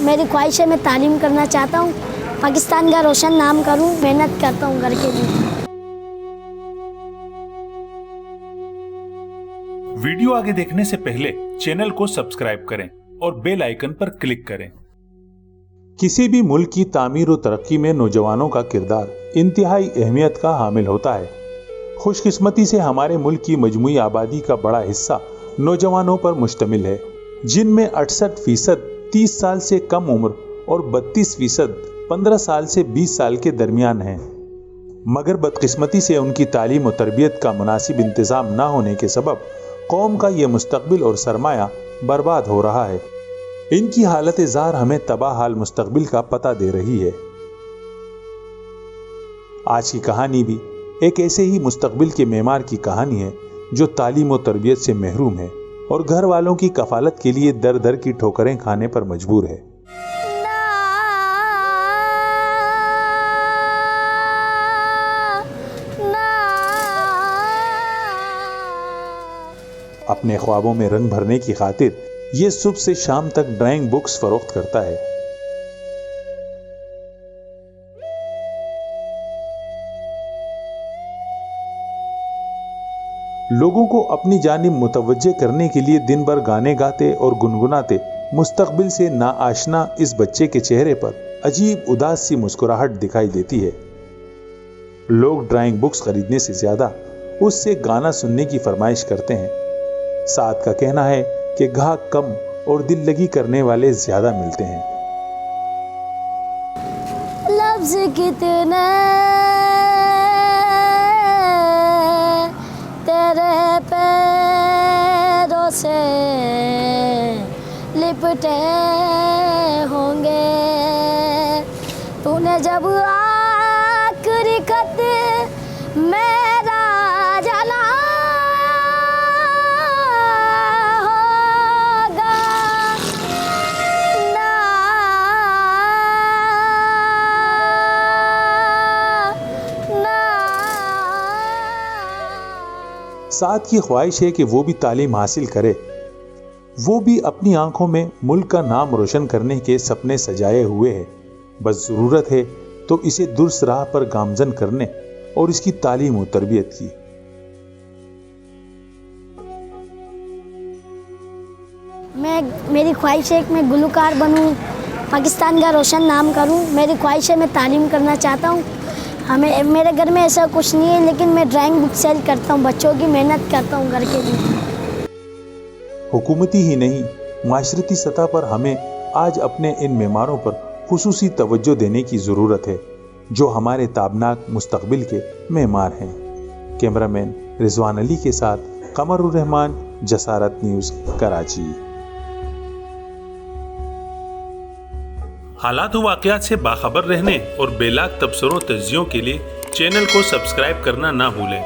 میری خواہش ہے میں تعلیم کرنا چاہتا ہوں, پاکستان کا روشن نام کروں, محنت کرتا ہوں گھر کے لیے. ویڈیو آگے دیکھنے سے پہلے چینل کو سبسکرائب کریں اور بیل آئیکن پر کلک کریں. کسی بھی ملک کی تعمیر و ترقی میں نوجوانوں کا کردار انتہائی اہمیت کا حامل ہوتا ہے. خوش قسمتی سے ہمارے ملک کی مجموعی آبادی کا بڑا حصہ نوجوانوں پر مشتمل ہے, جن میں 68% 30 سال سے کم عمر اور 32% 15 سال سے 20 سال کے درمیان ہیں. مگر بدقسمتی سے ان کی تعلیم و تربیت کا مناسب انتظام نہ ہونے کے سبب قوم کا یہ مستقبل اور سرمایہ برباد ہو رہا ہے. ان کی حالت زار ہمیں تباہ حال مستقبل کا پتہ دے رہی ہے. آج کی کہانی بھی ایک ایسے ہی مستقبل کے معمار کی کہانی ہے جو تعلیم و تربیت سے محروم ہے اور گھر والوں کی کفالت کے لیے در در کی ٹھوکریں کھانے پر مجبور ہے. اپنے خوابوں میں رنگ بھرنے کی خاطر یہ صبح سے شام تک ڈرائنگ بکس فروخت کرتا ہے. لوگوں کو اپنی جانب متوجہ کرنے کے لیے دن بھر گانے گاتے اور گنگناتے مستقبل سے ناآشنا اس بچے کے چہرے پر عجیب اداس سی مسکراہٹ دکھائی دیتی ہے. لوگ ڈرائنگ بکس خریدنے سے زیادہ اس سے گانا سننے کی فرمائش کرتے ہیں. سعد کا کہنا ہے کہ گاہک کم اور دل لگی کرنے والے زیادہ ملتے ہیں. لفظ کتنے تیرے پیروں سے لپٹے ہوں گے, تو نے جب آخری خط میرا جلا ہوگا, سعد کی خواہش ہے کہ وہ بھی تعلیم حاصل کرے, وہ بھی اپنی آنکھوں میں ملک کا نام روشن کرنے کے سپنے سجائے ہوئے ہے. بس ضرورت ہے تو اسے درست راہ پر گامزن کرنے اور اس کی تعلیم و تربیت کی. میری خواہش ہے کہ میں گلوکار بنوں, پاکستان کا روشن نام کروں. میری خواہش ہے میں تعلیم کرنا چاہتا ہوں. میرے گھر میں ایسا کچھ نہیں ہے, لیکن میں ڈرائنگ بک سیل کرتا ہوں, بچوں کی محنت کرتا ہوں گھر کے لیے. حکومتی ہی نہیں, معاشرتی سطح پر ہمیں آج اپنے ان معماروں پر خصوصی توجہ دینے کی ضرورت ہے جو ہمارے تابناک مستقبل کے معمار ہیں. کیمرامین رضوان علی کے ساتھ قمر الرحمان, جسارت نیوز, کراچی. حالات و واقعات سے باخبر رہنے اور بے لاگ تبصروں و تجزیوں کے لیے چینل کو سبسکرائب کرنا نہ بھولیں.